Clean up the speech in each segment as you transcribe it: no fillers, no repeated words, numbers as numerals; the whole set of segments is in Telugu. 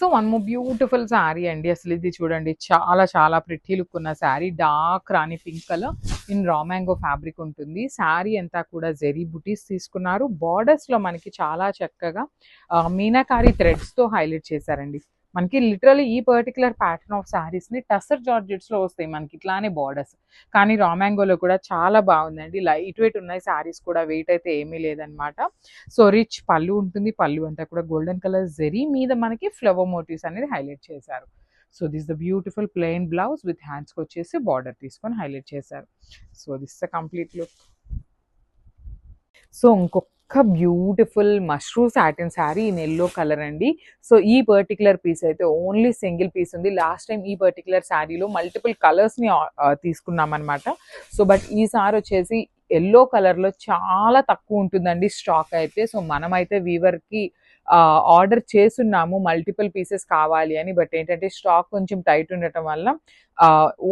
So one more beautiful sari అండి. అసలు ఇది చూడండి, చాలా చాలా ప్రిటీ లుక్ ఉన్న sari. Dark Rani pink colour in raw mango fabric ఉంటుంది. శారీ అంతా కూడా జెరీ బుటీస్ తీసుకున్నారు. బార్డర్స్ లో మనకి చాలా చక్కగా మీనాకారి థ్రెడ్స్ తో హైలైట్ చేశారండి. మనకి లిటరలీ ఈ పర్టికులర్ ప్యాటర్న్ ఆఫ్ శారీస్ ని టసర్ జార్జెట్స్ లో వస్తాయి మనకి ఇట్లానే బార్డర్స్, కానీ రా మ్యాంగోలో కూడా చాలా బాగుందండి. లైట్ వెయిట్ ఉన్నాయి శారీస్ కూడా, వెయిట్ అయితే ఏమీ లేదనమాట. సో రిచ్ పళ్ళు ఉంటుంది. పళ్ళు అంతా కూడా గోల్డెన్ కలర్ జెరీ మీద మనకి ఫ్లవర్ మోటివ్స్ అనేది హైలైట్ చేశారు. So this the beautiful plain blouse with హ్యాండ్స్కి వచ్చేసి బార్డర్ తీసుకొని హైలైట్ చేశారు. So this the complete look. So ఇంకొక beautiful mushroom satin sari in yellow colour అండి. సో ఈ పర్టికులర్ పీస్ అయితే ఓన్లీ సింగిల్ పీస్ ఉంది. లాస్ట్ టైం ఈ పర్టికులర్ శారీలో మల్టిపుల్ కలర్స్ని తీసుకున్నాం అనమాట. సో బట్ ఈసారి వచ్చేసి ఎల్లో కలర్లో చాలా తక్కువ ఉంటుందండి స్టాక్ అయితే. సో మనమైతే వీవర్కి ఆర్డర్ చేస్తున్నాము మల్టిపుల్ పీసెస్ కావాలి అని. బట్ ఏంటంటే స్టాక్ కొంచెం టైట్ ఉండటం వల్ల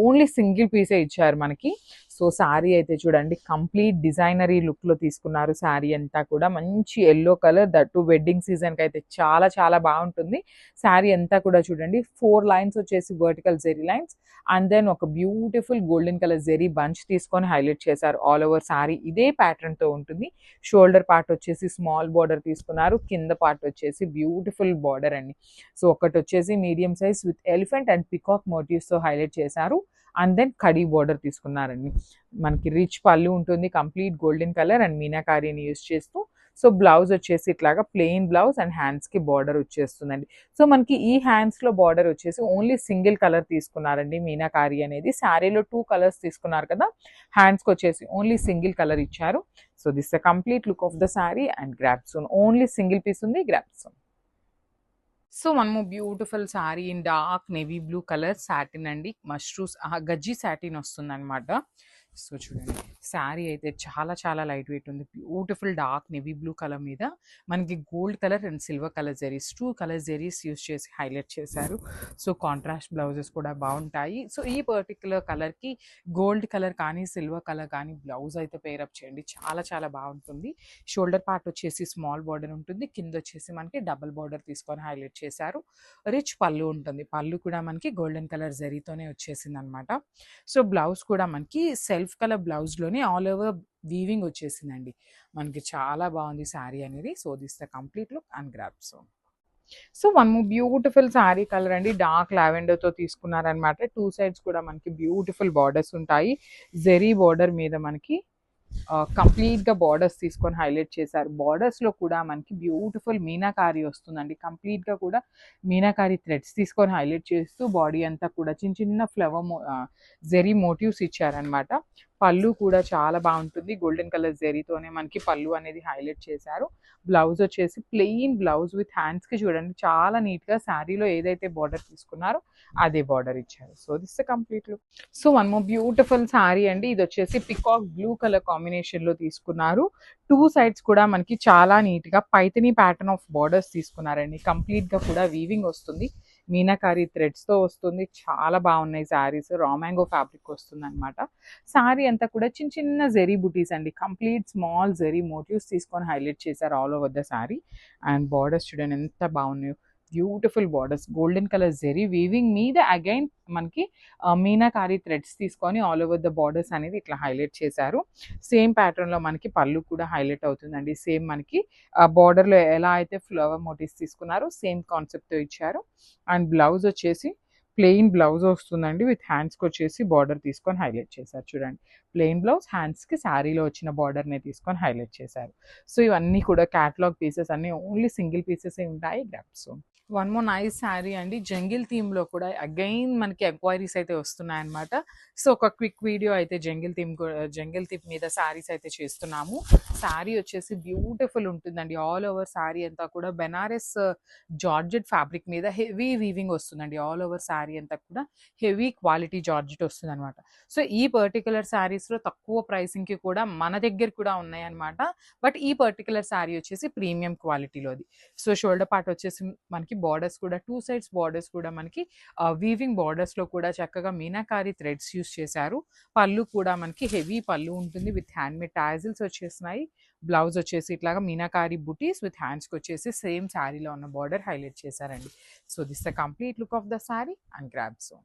ఓన్లీ సింగిల్ పీసే ఇచ్చారు మనకి. సో శారీ అయితే చూడండి, కంప్లీట్ డిజైనరీ లుక్లో తీసుకున్నారు. శారీ అంతా కూడా మంచి ఎల్లో కలర్, దట్టు వెడ్డింగ్ సీజన్కి అయితే చాలా చాలా బాగుంటుంది. శారీ అంతా కూడా చూడండి, 4 లైన్స్ వచ్చేసి vertical zari lines and then ఒక beautiful golden colour zari bunch తీసుకొని హైలైట్ చేశారు. ఆల్ ఓవర్ శారీ ఇదే ప్యాటర్న్తో ఉంటుంది. షోల్డర్ పార్ట్ వచ్చేసి స్మాల్ బార్డర్ తీసుకున్నారు. కింద పార్ట్ వచ్చేసి బ్యూటిఫుల్ బార్డర్ అండి. సో ఒకటి వచ్చేసి medium size with elephant and peacock మోటివ్స్తో హైలైట్ చేశారు. అండ్ దెన్ కడీ బార్డర్ తీసుకున్నారండి. మనకి రిచ్ పళ్ళు ఉంటుంది, కంప్లీట్ గోల్డెన్ కలర్ అండ్ మీనాకారీని యూజ్ చేస్తూ. సో బ్లౌజ్ వచ్చేసి ఇట్లాగా ప్లెయిన్ బ్లౌజ్ అండ్ హ్యాండ్స్కి బార్డర్ వచ్చేస్తుందండి. సో మనకి ఈ హ్యాండ్స్లో బార్డర్ వచ్చేసి ఓన్లీ సింగిల్ కలర్ తీసుకున్నారండి మీనాకారి అనేది. శారీలో 2 కలర్స్ తీసుకున్నారు కదా, హ్యాండ్స్కి వచ్చేసి ఓన్లీ సింగిల్ కలర్ ఇచ్చారు. So this the complete look of the sari and grab soon. Only single piece ఉంది, grab soon. So one more beautiful sari in dark navy blue colour satin అండి. మష్రూస్ గజ్జి సాటిన్ వస్తుంది అనమాట. సో చూడండి, శారీ అయితే చాలా చాలా లైట్ వెయిట్ ఉంది. Beautiful dark navy blue colour మీద మనకి gold colour and silver colour zaris, 2 colour zaris use చేసి హైలైట్ చేశారు. సో కాంట్రాస్ట్ బ్లౌజెస్ కూడా బాగుంటాయి. సో ఈ పర్టికులర్ కలర్కి గోల్డ్ కలర్ కానీ సిల్వర్ కలర్ కానీ బ్లౌజ్ అయితే పేరప్ చేయండి, చాలా చాలా బాగుంటుంది. షోల్డర్ పార్ట్ వచ్చేసి స్మాల్ బార్డర్ ఉంటుంది. కింద వచ్చేసి మనకి డబుల్ బార్డర్ తీసుకొని హైలైట్ చేశారు. రిచ్ పళ్ళు ఉంటుంది. పళ్ళు కూడా మనకి గోల్డెన్ కలర్ జరీతోనే వచ్చేసింది అనమాట. సో బ్లౌజ్ కూడా మనకి సెల్ఫ్ కలర్ బ్లౌజ్లోనే ఆల్ ఓవర్ వీవింగ్ వచ్చేసిందండి. మనకి చాలా బాగుంది శారీ అనేది. So this the complete look and grab. So one more beautiful sari colour అండి. డార్క్ లావెండర్తో తీసుకున్నారనమాట. 2 సైడ్స్ కూడా మనకి బ్యూటిఫుల్ బార్డర్స్ ఉంటాయి. జెరీ బార్డర్ మీద మనకి కంప్లీట్గా బార్డర్స్ తీసుకొని హైలైట్ చేశారు. బార్డర్స్లో కూడా మనకి బ్యూటిఫుల్ మీనాకారి వస్తుందండి. కంప్లీట్గా కూడా మీనాకారి థ్రెడ్స్ తీసుకొని హైలైట్ చేస్తూ బాడీ అంతా కూడా చిన్న చిన్న ఫ్లవర్ జెరీ మోటివ్స్ ఇచ్చారనమాట. పళ్ళు కూడా చాలా బాగుంటుంది. గోల్డెన్ కలర్ జెరీతోనే మనకి పళ్ళు అనేది హైలైట్ చేశారు. బ్లౌజ్ వచ్చేసి ప్లెయిన్ బ్లౌజ్ విత్ హ్యాండ్స్కి చూడండి చాలా నీట్గా శారీలో ఏదైతే బార్డర్ తీసుకున్నారో అదే బార్డర్ ఇచ్చారు. So this complete look. So one more beautiful sari అండి. ఇది వచ్చేసి పికాక్ బ్లూ కలర్ కాంబినేషన్లో తీసుకున్నారు. 2 సైడ్స్ కూడా మనకి చాలా నీట్గా పైతని ప్యాటర్న్ ఆఫ్ బార్డర్స్ తీసుకున్నారండి. కంప్లీట్గా కూడా వీవింగ్ వస్తుంది, మీనాకారి థ్రెడ్స్తో వస్తుంది. చాలా బాగున్నాయి శారీస్. రా మ్యాంగో ఫ్యాబ్రిక్ వస్తుంది అనమాట. శారీ అంతా కూడా చిన్న చిన్న జెరీ బుటీస్ అండి. కంప్లీట్ స్మాల్ జెరీ మోటివ్స్ తీసుకొని హైలైట్ చేశారు all over the sari. And borders చూడండి ఎంత బాగున్నాయో, beautiful borders. Golden colour zari weaving మీద అగైన్ మనకి మీనాకారి థ్రెడ్స్ తీసుకొని ఆల్ ఓవర్ ద బార్డర్స్ అనేది ఇట్లా హైలైట్ చేశారు. సేమ్ ప్యాటర్న్లో మనకి పళ్ళు కూడా హైలైట్ అవుతుందండి. సేమ్ మనకి బార్డర్లో ఎలా అయితే ఫ్లవర్ మోటివ్స్ తీసుకున్నారో సేమ్ కాన్సెప్ట్తో ఇచ్చారు. అండ్ బ్లౌజ్ వచ్చేసి ప్లెయిన్ బ్లౌజ్ వస్తుందండి. విత్ హ్యాండ్స్కి వచ్చేసి బార్డర్ తీసుకొని హైలైట్ చేశారు. చూడండి, ప్లెయిన్ బ్లౌజ్, హ్యాండ్స్కి శారీలో వచ్చిన బార్డర్ని తీసుకొని హైలైట్ చేశారు. సో ఇవన్నీ కూడా క్యాటలాగ్ పీసెస్ అన్నీ ఓన్లీ సింగిల్ పీసెస్ ఉంటాయి. Grasp. One more nice sari అండి. జంగిల్ థీమ్లో కూడా అగైన్ మనకి ఎంక్వైరీస్ అయితే వస్తున్నాయన్నమాట. సో ఒక క్విక్ వీడియో అయితే జంగిల్ థీమ్ మీద శారీస్ అయితే చేస్తున్నాము. శారీ వచ్చేసి బ్యూటిఫుల్ ఉంటుందండి. ఆల్ ఓవర్ శారీ అంతా కూడా బెనారస్ జార్జెట్ ఫ్యాబ్రిక్ మీద హెవీ వీవింగ్ వస్తుందండి. ఆల్ ఓవర్ శారీ అంతా కూడా హెవీ క్వాలిటీ జార్జెట్ వస్తుంది అనమాట. సో ఈ పర్టికులర్ శారీస్లో తక్కువ ప్రైసింగ్కి కూడా మన దగ్గర కూడా ఉన్నాయన్నమాట. బట్ ఈ పర్టికులర్ శారీ వచ్చేసి ప్రీమియం క్వాలిటీలోది. సో షోల్డర్ పార్ట్ వచ్చేసి మనకి బార్డర్స్ కూడా 2 సైడ్స్ బార్డర్స్ కూడా మనకి వీవింగ్ బార్డర్స్లో కూడా చక్కగా మీనాకారి థ్రెడ్స్ యూస్ చేశారు. పళ్ళు కూడా మనకి హెవీ పళ్ళు ఉంటుంది. విత్ హ్యాండ్మేడ్ టాజిల్స్ వచ్చేసినాయి. బ్లౌజ్ వచ్చేసి ఇట్లాగా మీనాకారి బుటీస్ విత్ హ్యాండ్స్కి వచ్చేసి సేమ్ శారీలో ఉన్న బార్డర్ హైలైట్ చేశారండి. So this the complete look of the sari and grab so